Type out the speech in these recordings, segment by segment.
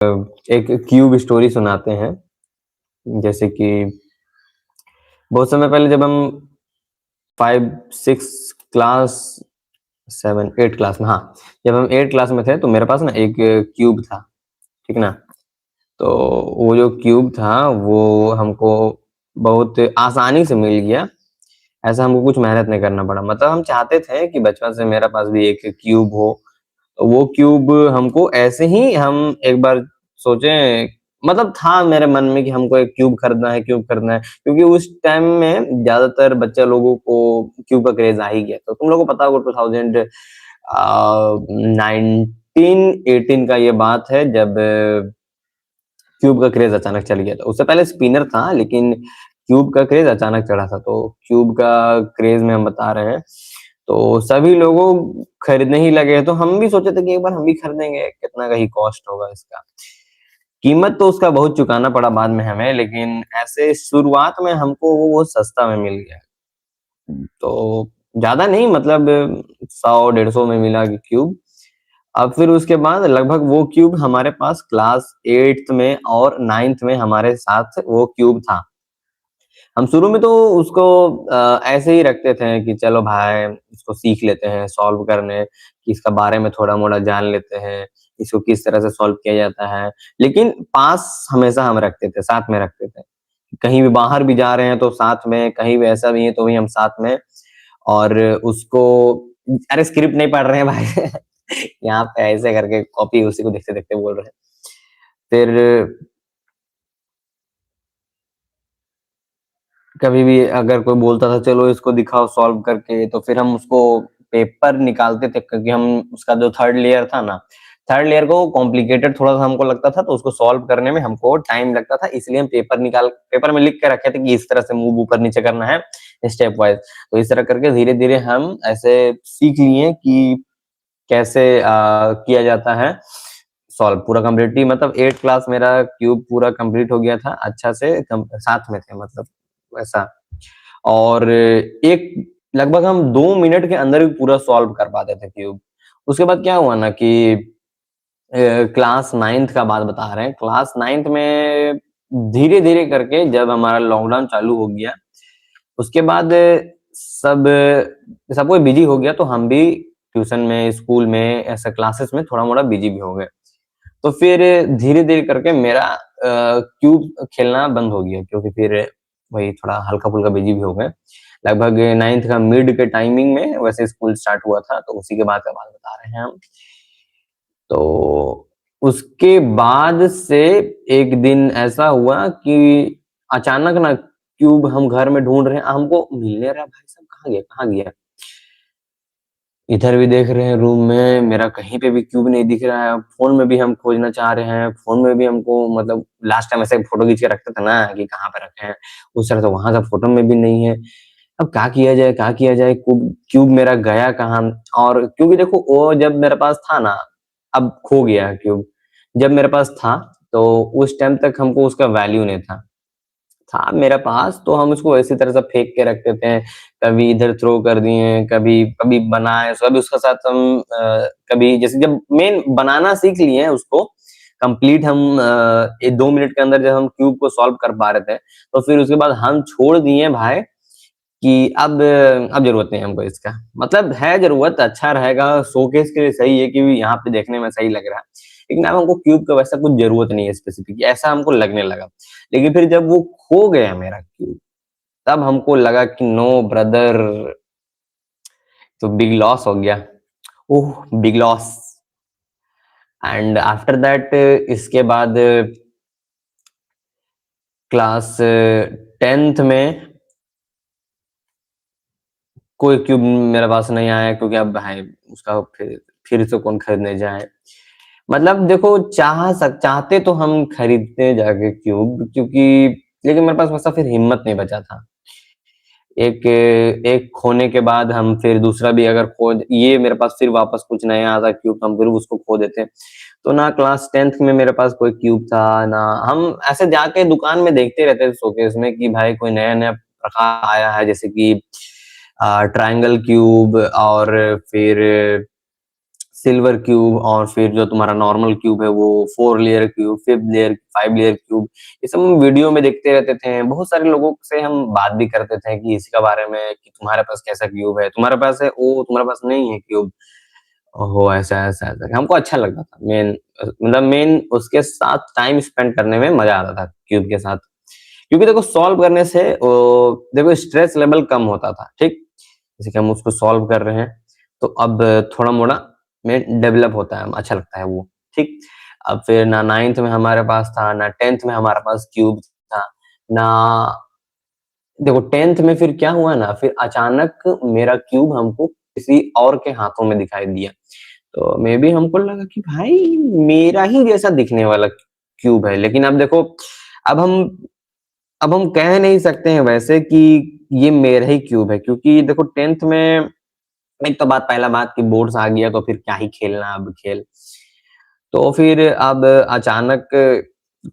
एक cube story सुनाते हैं। जैसे कि बहुत समय पहले जब हम 5-6 क्लास 7-8 क्लास में, हाँ, जब हम 8 क्लास में थे तो मेरे पास ना एक क्यूब था, ठीक ना? तो वो जो क्यूब था वो हमको बहुत आसानी से मिल गया। ऐसा हमको कुछ मेहनत नहीं करना पड़ा। मतलब हम चाहते थे कि बचपन से मेरे पास भी एक क्यूब हो। तो वो क्यूब हमको ऐसे ही हम एक बार सोचे, मतलब था मेरे मन में कि हमको एक क्यूब खरीदना है, क्यूब खरीदना है, क्योंकि उस टाइम में ज्यादातर बच्चा लोगों को क्यूब का क्रेज आ ही गया। तो तुम लोगों को पता होगा 2019-18 का ये बात है जब क्यूब का क्रेज अचानक चल गया था। उससे पहले स्पिनर था लेकिन क्यूब का क्रेज अचानक चढ़ा था। तो क्यूब का क्रेज में हम बता रहे हैं, तो सभी लोगों खरीदने ही लगे। तो हम भी सोचे थे कि एक बार हम भी खरीदेंगे, कितना का ही कॉस्ट होगा इसका। कीमत तो उसका बहुत चुकाना पड़ा बाद में हमें, लेकिन ऐसे शुरुआत में हमको वो बहुत सस्ता में मिल गया। तो ज्यादा नहीं, मतलब 100-150 में मिला कि क्यूब। अब फिर उसके बाद लगभग वो क्यूब हमारे पास क्लास 8th में और 9th में हमारे साथ वो क्यूब था। हम शुरू में तो उसको ऐसे ही रखते थे कि चलो भाई इसको सीख लेते हैं सॉल्व करने, कि इसका बारे में थोड़ा-मोड़ा जान लेते हैं, इसको किस तरह से सॉल्व किया जाता है। लेकिन पास हमेशा हम रखते थे, साथ में रखते थे। कहीं भी बाहर भी जा रहे हैं तो साथ में, कहीं भी ऐसा भी है तो भी हम साथ में। और उसको, अरे स्क्रिप्ट नहीं पढ़ रहे हैं भाई यहाँ पे ऐसे करके कॉपी उसी को देखते-देखते बोल रहे हैं। फिर कभी भी अगर कोई बोलता था चलो इसको दिखाओ सॉल्व करके, तो फिर हम उसको पेपर निकालते थे, क्योंकि हम उसका जो थर्ड लेयर था ना, थर्ड लेयर को कॉम्प्लिकेटेड थोड़ा सा हमको लगता था, तो उसको सॉल्व करने में हमको टाइम लगता था। इसलिए हम पेपर में लिख के रखे थे कि इस तरह से मूव ऊपर नीचे करना है स्टेप वाइज। तो इस तरह करके धीरे धीरे हम ऐसे सीख लिए कि कैसे किया जाता है सॉल्व पूरा कंप्लीटली। मतलब 8 क्लास मेरा क्यूब पूरा कंप्लीट हो गया था अच्छा से, साथ में थे मतलब वैसा। और एक लगभग हम 2 मिनट के अंदर भी पूरा सॉल्व कर पाते थे क्यूब। उसके बाद क्या हुआ ना कि क्लास 9th का बात बता रहे हैं। क्लास 9th में धीरे धीरे करके जब हमारा लॉकडाउन चालू हो गया, उसके बाद सब सब कोई बिजी हो गया, तो हम भी ट्यूशन में, स्कूल में, ऐसा क्लासेस में थोड़ा मोड़ा बिजी भी हो गए। तो फिर धीरे धीरे करके मेरा क्यूब खेलना बंद हो गया, क्योंकि फिर वही थोड़ा हल्का फुल्का बिजी भी हो गए। लगभग 9th का मिड के टाइमिंग में वैसे स्कूल स्टार्ट हुआ था, तो उसी के बाद का बात बता रहे हैं हम। तो उसके बाद से एक दिन ऐसा हुआ कि अचानक ना क्यूब हम घर में ढूंढ रहे हैं, हमको मिल नहीं रहा। भाई साहब कहाँ गया, कहाँ गया? इधर भी देख रहे हैं रूम में, मेरा कहीं पे भी क्यूब नहीं दिख रहा है। फ़ोन में भी हम खोजना चाह रहे हैं, फ़ोन में भी हमको, मतलब लास्ट टाइम ऐसे फ़ोटो खींच के रखते थे ना कि कहाँ पे रखे हैं, उस तरह से वहाँ का फ़ोटो में भी नहीं है। अब क्या किया जाए, क्या किया जाए? क्यूब क्यूब मेरा गया कहाँ? और क्योंकि देखो वो जब मेरे पास था ना, अब खो गया है क्यूब। जब मेरे पास था, तो उस टाइम तक हमको उसका वैल्यू नहीं था मेरे पास, तो हम उसको इसी तरह से फेंक के रखते थे। कभी इधर थ्रो कर दिए, कभी कभी बनाए, कभी उसके साथ हम कभी जैसे जब मेन बनाना सीख लिए हैं उसको कंप्लीट हम 2 मिनट के अंदर जब हम क्यूब को सॉल्व कर पा रहे थे, तो फिर उसके बाद हम छोड़ दिए भाई कि अब ज़रूरत नहीं है हमको इसका। मतलब है ज़रूरत, अच्छा रहेगा, शोकेस के लिए सही है कि यहाँ पे देखने में सही लग रहा है। लेकिन अब हमको क्यूब का वैसा कुछ ज़रूरत नहीं है स्पेसिफिक, ऐसा हमको लगने लगा। लेकिन फिर जब वो खो गया मेरा क्यूब, तब हमको लगा कि नो ब्रदर, तो बिग लॉस हो गया। Oh! Big loss. And after that इसके बाद क्लास 10th में कोई क्यूब मेरे पास नहीं आया, क्योंकि अब भाई उसका फिर से कौन खरीदने जाए। मतलब देखो चाहते तो हम खरीदते जाके क्यूब, क्योंकि लेकिन मेरे पास वैसा फिर हिम्मत नहीं बचा था। एक एक खोने के बाद हम फिर दूसरा भी अगर खो ये मेरे पास फिर वापस कुछ नया आता क्यूब, तो हम फिर उसको खो देते। तो ना क्लास 10th में मेरे पास कोई क्यूब था, ना हम ऐसे जाके दुकान में देखते रहते थे शोकेस में कि भाई कोई नया-नया प्रकार आया है, जैसे कि ट्रायंगल क्यूब और फिर सिल्वर क्यूब और फिर जो तुम्हारा नॉर्मल क्यूब है वो 4 layer cube, 5th layer, 5 layer cube, ये सब हम वीडियो में देखते रहते थे। बहुत सारे लोगों से हम बात भी करते थे कि इसके बारे में कि तुम्हारे पास कैसा क्यूब है? तुम्हारे पास है? ओह! तुम्हारे पास नहीं है क्यूब। ओहो! ऐसा। हमको अच्छा लगता था मतलब मेन उसके साथ टाइम स्पेंड करने में मज़ा आता था क्यूब के साथ। क्योंकि देखो सॉल्व करने से देखो स्ट्रेस लेवल कम होता था, ठीक? जैसे कि हम उसको सॉल्व कर रहे हैं, तो अब थोड़ा-मोड़ा में डेवलप होता है, अच्छा लगता है वो, ठीक? अब फिर ना 9th में हमारे पास था, ना 10th में हमारे पास क्यूब था, ना देखो 10th में फिर क्या हुआ ना, फिर अचानक मेरा क्यूब हमको किसी और के हाथों में दिखाई दिया। तो मेबी हमको लगा कि भाई मेरा ही जैसा दिखने वाला क्यूब है, लेकिन अब देखो अब हम अब हम कह नहीं सकते हैं वैसे कि ये मेरा ही क्यूब है, क्योंकि देखो 10th में एक तो पहला बात कि बोर्ड्स आ गया तो फिर क्या ही खेलना अब खेल। तो फिर अब अचानक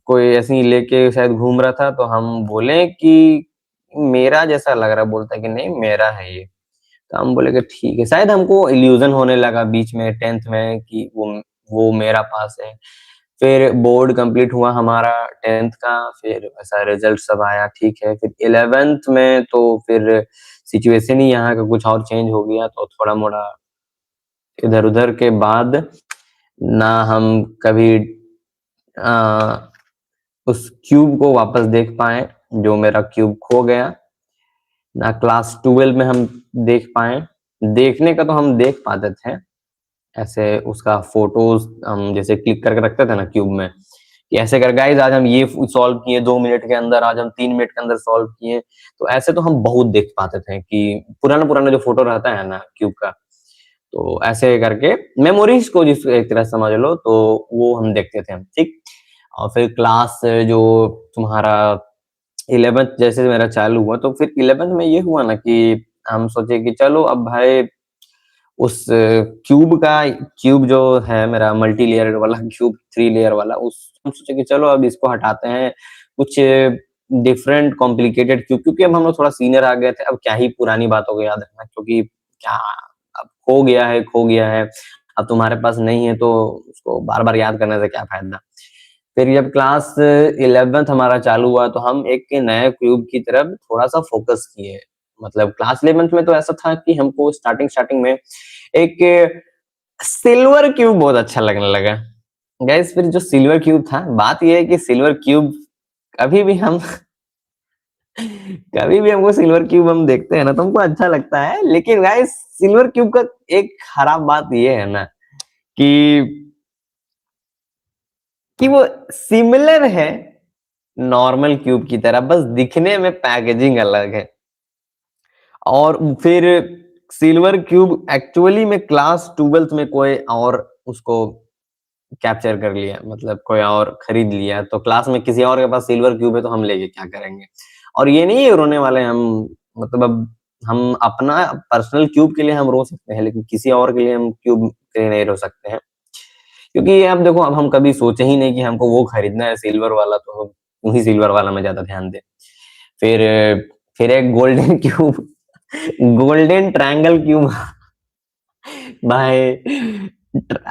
कोई ऐसे ही लेके शायद घूम रहा था, तो हम बोले कि मेरा जैसा लग रहा है, बोलता है कि नहीं मेरा है ये। तो हम बोले कि ठीक है, शायद हमको इल्यूज़न होने लगा बीच में 10th में कि वो मेरा पास है। फिर बोर्ड कंप्लीट हुआ हमारा 10th का, फिर वैसा रिजल्ट सब आया, ठीक है। फिर 11th में तो फिर सिचुएशन ही यहाँ का कुछ और चेंज हो गया, तो थोड़ा-मोड़ा इधर-उधर के बाद ना हम कभी अ, उस क्यूब को वापस देख पाए, जो मेरा क्यूब खो गया, ना क्लास 12 में हम देख पाए। देखने का तो हम देख पाते थे, ऐसे उसका फोटोज़ हम जैसे क्लिक करके रखते थे ना क्यूब में, कि ऐसे कर गाइस आज हम ये सॉल्व किए 2 मिनट के अंदर, आज हम 3 मिनट के अंदर सॉल्व किए। तो ऐसे तो हम बहुत देख पाते थे कि पुराना-पुराना जो फोटो रहता है ना क्यूब का, तो ऐसे करके मेमोरीज़ को जिस एक तरह से समझ लो, तो वो हम देखते थे, ठीक? और फिर क्लास जो तुम्हारा 11th जैसे मेरा चालू हुआ, तो फिर 11th में ये हुआ ना कि हम सोचे कि चलो अब भाई उस क्यूब जो है मेरा मल्टी लेयर वाला क्यूब 3 लेयर वाला, उस हम सोचे कि चलो अब इसको हटाते हैं, कुछ डिफरेंट कॉम्प्लिकेटेड क्योंकि अब हम लोग थोड़ा सीनियर आ गए थे, अब क्या ही पुरानी बातों को याद रखना, क्योंकि क्या अब खो गया है, अब तुम्हारे पास नहीं है तो उसको बार-बार याद करने से क्या फ़ायदा। फिर जब क्लास 11th हमारा चालू हुआ, तो हम एक नए क्यूब की तरफ थोड़ा-सा फ़ोकस किए। मतलब क्लास 11th में तो ऐसा था कि हमको स्टार्टिंग में एक सिल्वर क्यूब बहुत अच्छा लगने लगा। गाइस फिर जो सिल्वर क्यूब था, बात ये है कि सिल्वर क्यूब कभी भी हम कभी भी हमको सिल्वर क्यूब हम देखते हैं ना, तो हमको अच्छा लगता है। लेकिन गाइस सिल्वर क्यूब का एक खराब बात ये है ना कि वो सिमिलर है नॉर्मल क्यूब की तरह, बस दिखने में पैकेजिंग अलग है। और फिर सिल्वर क्यूब एक्चुअली में क्लास 12th में कोई और उसको कैप्चर कर लिया, मतलब कोई और खरीद लिया, तो क्लास में किसी और के पास सिल्वर क्यूब है तो हम लेके क्या करेंगे? और ये नहीं है रोने वाले हम, मतलब अब हम अपना पर्सनल क्यूब के लिए हम रो सकते हैं, लेकिन किसी और के लिए हम क्यूब के लिए नहीं रो सकते हैं। क्योंकि अब देखो अब हम कभी सोचे ही नहीं कि हमको वो खरीदना है सिल्वर वाला, तो हम उन्हीं सिल्वर वाला में ज़्यादा ध्यान दें। फिर फिर एक golden cube golden triangle cube भाई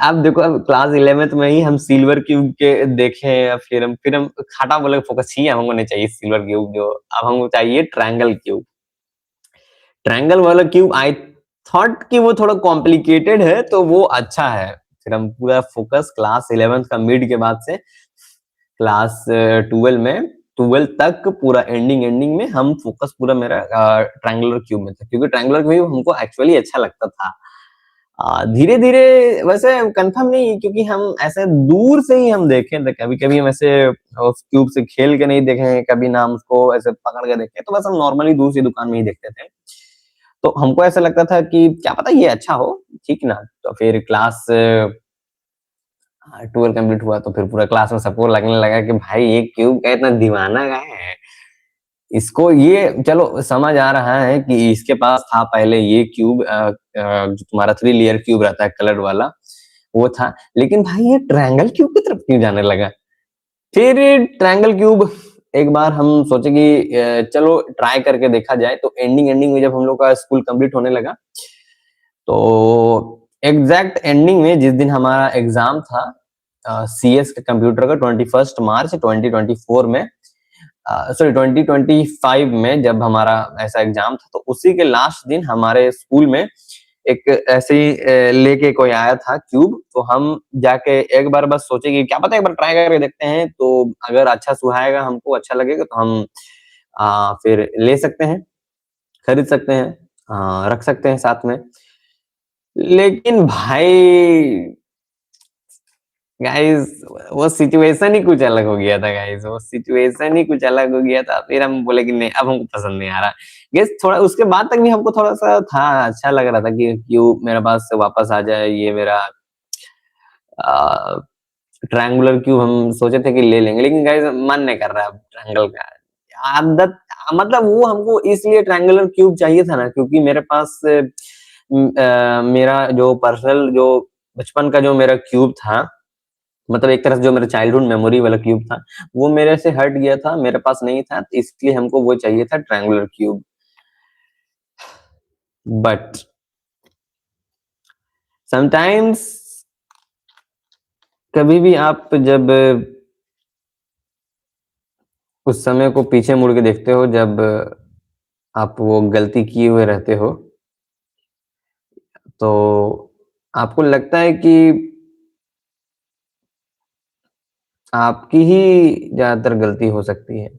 अब देखो अब क्लास 11th में ही हम सिल्वर क्यूब के देखे या फिर हम हटा बोले फोकस ही हमको नहीं चाहिए सिल्वर क्यूब, जो अब हमको चाहिए ट्रायंगल क्यूब। ट्रायंगल वाला क्यूब आई थॉट कि वो थोड़ा कॉम्प्लिकेटेड है तो वो अच्छा है। फिर हम पूरा फोकस क्लास 11th का मिड के बाद से क्लास 12 में 12 तक पूरा एंडिंग में हम फोकस पूरा मेरा ट्रायंगुलर क्यूब में था, क्योंकि ट्रायंगुलर क्यूब हमको एक्चुअली अच्छा लगता था। धीरे-धीरे वैसे कंफर्म नहीं है, क्योंकि हम ऐसे दूर से ही हम देखे थे, कभी-कभी हम ऐसे उस क्यूब से खेल के नहीं देखे हैं, कभी ना हम उसको ऐसे पकड़ के देखे, तो बस हम नॉर्मली दूसरी दुकान में ही देखते थे। तो हमको ऐसा लगता था कि क्या पता ये अच्छा हो, ठीक ना? तो फिर क्लास 12 कंप्लीट हुआ तो फिर पूरा क्लास में सबको लगने लगा कि भाई ये क्यूब का इतना दीवाना काहे है? इसको ये चलो समझ आ रहा है कि इसके पास था पहले ये क्यूब जो तुम्हारा 3 लेयर क्यूब रहता है कलर्ड वाला, वो था। लेकिन भाई ये ट्रायंगल क्यूब की तरफ क्यों जाने लगा? फिर ट्रायंगल क्यूब एक बार हम सोचे कि चलो ट्राई करके देखा जाए, तो एंडिंग में जब हम लोग का स्कूल कंप्लीट होने लगा, तो एग्जैक्ट एंडिंग में जिस दिन हमारा एग्जाम था CS के कंप्यूटर का 21 मार्च 2024 में, सॉरी 2025 में जब हमारा ऐसा एग्जाम था, तो उसी के लास्ट दिन हमारे स्कूल में एक ऐसे ही लेके कोई आया था क्यूब। तो हम जाके एक बार बस सोचे कि क्या पता एक बार ट्राई करके देखते हैं, तो अगर अच्छा सुहाएगा, हमको अच्छा लगेगा तो हम फिर ले सकते हैं, खरीद सकते हैं, रख सकते हैं साथ में। लेकिन भाई गाइस वो सिचुएशन ही कुछ अलग हो गया था गाइस, वो सिचुएशन ही कुछ अलग हो गया था। फिर हम बोले कि नहीं, अब हमको पसंद नहीं आ रहा। गाइस थोड़ा उसके बाद तक भी हमको थोड़ा सा था, अच्छा लग रहा था कि क्यों मेरे पास से वापस आ जाए ये मेरा ट्रायंगुलर क्यूब। हम सोचे थे कि ले लेंगे, लेकिन गाइस मन नहीं कर रहा है ट्रायंगल का। आदत मतलब वो हमको इसलिए ट्रायंगुलर क्यूब चाहिए था ना, क्योंकि मेरे पास मेरा जो पर्सनल जो बचपन का जो मेरा क्यूब था, मतलब एक तरह से जो मेरा चाइल्डहुड मेमोरी वाला क्यूब था, वो मेरे से हट गया था, मेरे पास नहीं था, तो इसलिए हमको वो चाहिए था ट्रायंगुलर क्यूब। बट समटाइम्स कभी भी आप जब उस समय को पीछे मुड़ के देखते हो, जब आप वो गलती किए हुए रहते हो, तो आपको लगता है कि आपकी ही ज्यादातर गलती हो सकती है।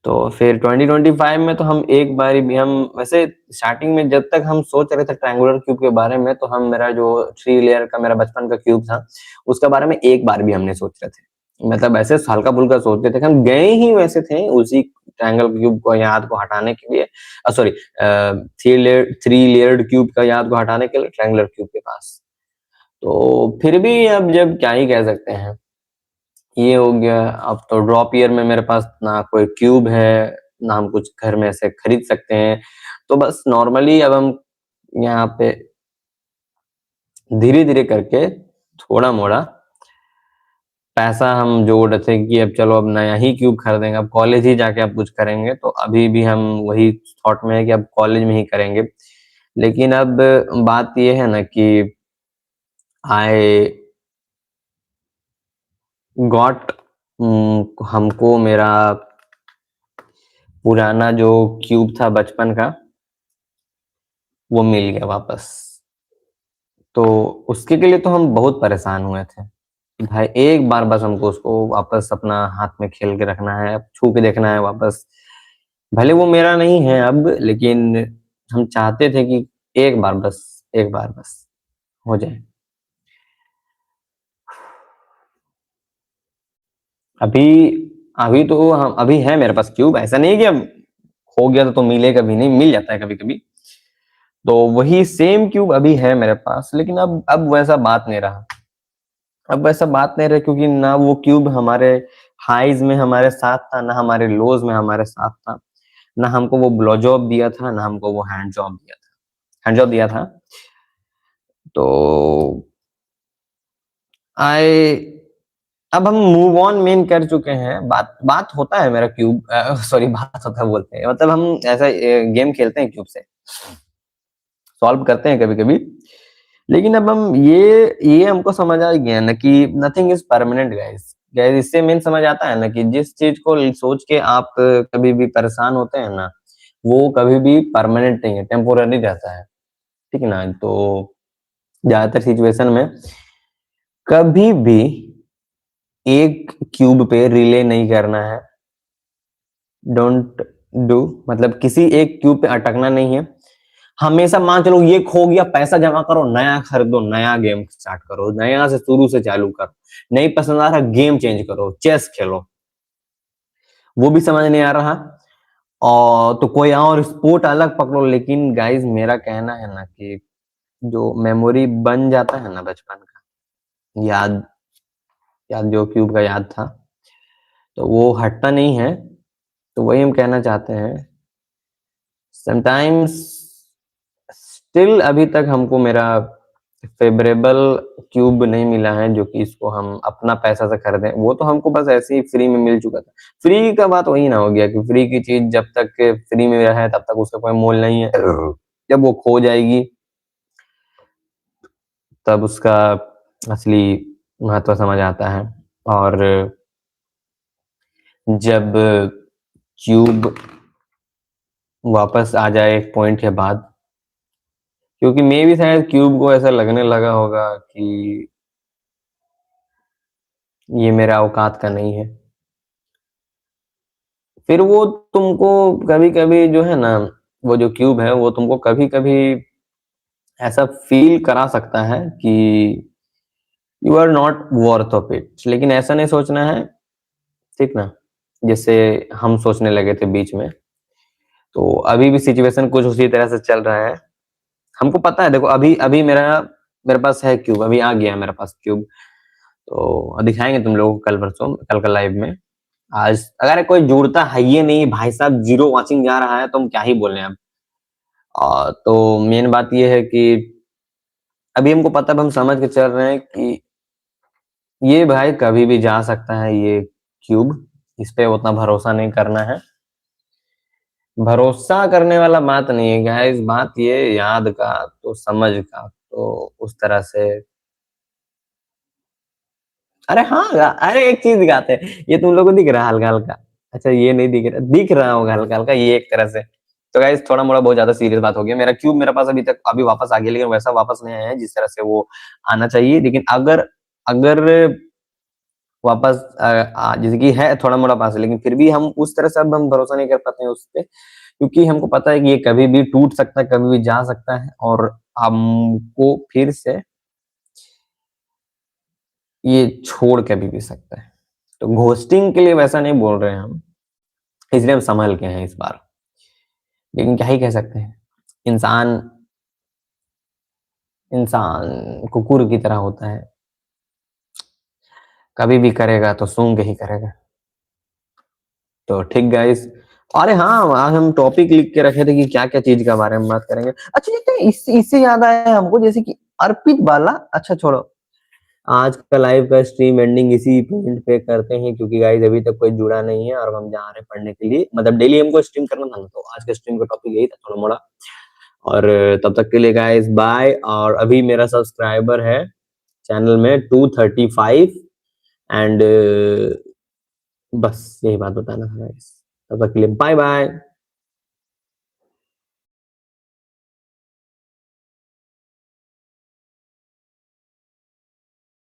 तो फिर 2025 में तो हम एक बारी भी हम वैसे स्टार्टिंग में जब तक हम सोच रहे थे ट्रायंगुलर क्यूब के बारे में, तो हम मेरा जो 3 लेयर का मेरा बचपन का क्यूब था, उसके बारे में एक बार भी हमने सोच रहे थे। मतलब ऐसे हल्का फुल्का सोचते थे कि हम गए ही वैसे थे उसी ट्रायंगल क्यूब को याद को हटाने के लिए, सॉरी 3 लेयर्ड क्यूब का याद को हटाने के लिए ट्रायंगुलर क्यूब के पास। तो फिर भी अब जब क्या ही कह सकते हैं, ये हो गया। अब तो ड्रॉप ईयर में मेरे पास ना कोई क्यूब है, ना हम कुछ घर में ऐसे खरीद सकते हैं। तो बस नॉर्मली अब हम यहाँ पे धीरे-धीरे करके थोड़ा-मोड़ा पैसा हम जोड़ रहे थे कि अब चलो अब नया ही क्यूब खरीदेंगे, अब कॉलेज ही जाके अब कुछ करेंगे। तो अभी भी हम वही थॉट में है कि अब कॉलेज में ही करेंगे। लेकिन अब बात ये है ना कि आई गॉट हमको मेरा पुराना जो क्यूब था बचपन का, वो मिल गया वापस। तो उसके के लिए तो हम बहुत परेशान हुए थे। भाई एक बार बस हमको उसको वापस अपना हाथ में खेल के रखना है, छू के देखना है वापस। भले वो मेरा नहीं है अब, लेकिन हम चाहते थे कि एक बार बस हो जाए। अभी अभी तो हम अभी है मेरे पास क्यूब, ऐसा नहीं है कि अब खो गया तो मिलेगा भी नहीं, मिल जाता है कभी-कभी। तो वही सेम क्यूब अभी है मेरे पास, लेकिन अब वैसा बात नहीं रहा। अब वैसा बात नहीं रहा क्योंकि ना वो क्यूब हमारे हाइज में हमारे साथ था, ना हमारे लोज में हमारे साथ था, ना हमको वो ब्लो जॉब दिया था, ना हमको वो हैंड जॉब दिया था। तो आई अब हम मूव ऑन मेन कर चुके हैं। बात बात होता है मेरा क्यूब, सॉरी बात होता है बोलते हैं, मतलब हम ऐसा गेम खेलते हैं क्यूब से, सॉल्व करते हैं कभी-कभी। लेकिन अब हम ये हमको समझ आ गया ना कि nothing is permanent guys. Guys इससे मेन समझ आता है ना कि जिस चीज को सोच के आप कभी भी परेशान होते हैं ना, वो कभी भी परमानेंट नहीं है, टेम्पोररी रहता है। ठीक है ना? तो ज्यादातर सिचुएशन में कभी भी एक क्यूब पे रिले नहीं करना है। डोंट डू, मतलब किसी एक क्यूब पे अटकना नहीं है। हमेशा मान चलो ये खो गया, पैसा जमा करो, नया खरीदो, नया गेम स्टार्ट करो, नया से शुरू से चालू करो। नहीं पसंद आ रहा गेम चेंज करो, चेस खेलो। वो भी समझ नहीं आ रहा और तो कोई और स्पोर्ट अलग पकड़ो। लेकिन गाइस मेरा कहना है ना कि जो मेमोरी बन जाता है ना बचपन का, याद याद जो क्यूब का याद था, तो वो हटता नहीं है। तो वही हम कहना चाहते हैं। समटाइम्स स्टिल अभी तक हमको मेरा फेवरेबल क्यूब नहीं मिला है, जो कि इसको हम अपना पैसा से खरीदें। वो तो हमको बस ऐसे ही फ्री में मिल चुका था। फ्री का बात वही ना हो गया कि फ्री की चीज जब तक फ्री में है तब तक उसका कोई मोल नहीं है। जब वो खो जाएगी तब उसका असली महत्व समझ आता है। और जब क्यूब वापस आ जाए एक पॉइंट के बाद, क्योंकि मे भी शायद क्यूब को ऐसा लगने लगा होगा कि ये मेरा औकात का नहीं है, फिर वो तुमको कभी-कभी जो है ना, वो जो क्यूब है वो तुमको कभी-कभी ऐसा फील करा सकता है कि you are not worth of it, लेकिन ऐसा नहीं सोचना है, ठीक ना? जैसे हम सोचने लगे थे बीच में, तो अभी भी सिचुएशन कुछ उसी तरह से चल रहा है। हमको पता है, देखो अभी अभी मेरे पास है क्यूब, अभी आ गया है मेरे पास क्यूब, तो दिखाएंगे तुम लोगों को कल परसों, कल का लाइव में। आज अगर कोई जुड़ता है ये नहीं भाई साहब, 0 वॉचिंग जा रहा है तो हम क्या ही बोले अब। तो मेन बात ये है कि अभी हमको पता है, हम समझ के चल रहे हैं कि ये भाई कभी भी जा सकता है ये क्यूब, इस पे उतना भरोसा नहीं करना है। भरोसा करने वाला बात नहीं है गाइस, बात ये याद का तो समझ का, तो उस तरह से। अरे हाँ, अरे एक चीज दिखाते हैं, ये तुम लोगों को दिख रहा है हल्का हल्का? अच्छा ये नहीं दिख रहा, दिख रहा होगा हल्का हल्का ये एक तरह से। तो गाइस थोड़ा मोड़ा बहुत ज्यादा सीरियस बात हो गया, मेरा क्यूब मेरे पास अभी तक अभी वापस आ गया, लेकिन वैसा वापस नहीं आया है जिस तरह से वो आना चाहिए। लेकिन अगर अगर वापस जैसे कि है थोड़ा मोड़ा पास है, लेकिन फिर भी हम उस तरह से अब हम भरोसा नहीं कर पाते हैं उस पे, क्योंकि हमको पता है कि ये कभी भी टूट सकता है, कभी भी जा सकता है, और हमको फिर से ये छोड़ कभी भी सकता है। तो घोस्टिंग के लिए वैसा नहीं बोल रहे हैं हम, इसलिए हम संभल के हैं इस बार। लेकिन क्या ही कह सकते हैं, इंसान इंसान कुकुर की तरह होता है, कभी भी करेगा तो सूंघ के ही करेगा। तो ठीक गाइस, अरे हाँ आज हम टॉपिक लिख के रखे थे कि क्या क्या चीज के बारे में बात करेंगे। अच्छा ये इससे याद आया हमको, जैसे कि अर्पित वाला, अच्छा छोड़ो, आज का लाइव का स्ट्रीम एंडिंग इसी पॉइंट पे करते हैं, क्योंकि गाइस अभी तक कोई जुड़ा नहीं है और हम जा रहे हैं पढ़ने के लिए, मतलब डेली हमको स्ट्रीम करना था ना, तो आज का स्ट्रीम का टॉपिक यही था थोड़ा मोड़ा। और तब तक के लिए गाइस बाय। और अभी मेरा सब्सक्राइबर है चैनल में 235, एंड बस यही बात बताना था गाइस। तब तक के लिए बाय बाय।